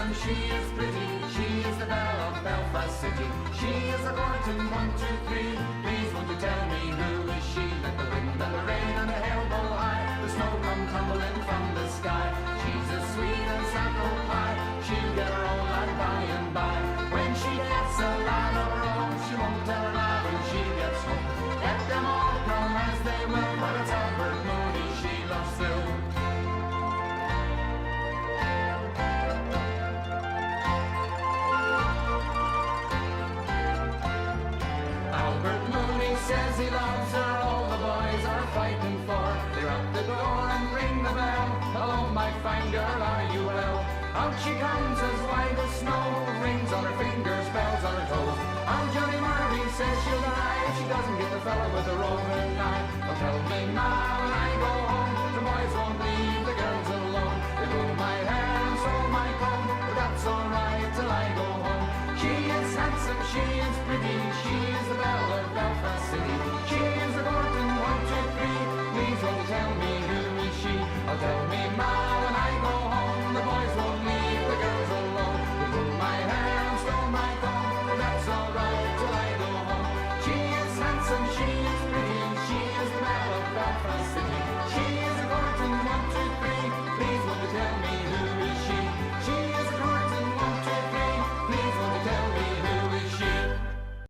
handsome, she is pretty, she is the belle of Belfast City. She is the Gorton 1, 2, 3. Please won't you tell me who is she? Let the wind and the rain and the hail blow high, the snow come tumbling from the sky. She's as sweet as apple pie, she'll get her own lad by and by. When she gets a lad of her own, she won't tell her lad when she gets home. Let them all come as they will, but it's Albert Mooney she loves still. Albert Mooney says he loves her, all the boys are fighting for. They rock the door and ring the bell. Hello, my fine girl, are you well? Out she comes as white as snow, rings on her fingers, bells on her toes. Aunt Johnny Murphy says she'll die if she doesn't get the fella with the roving eye. Well, tell me now when I go home, the boys won't leave the girls alone. They pull my hair and sew my comb, but that's alright till I go home. She is handsome, she is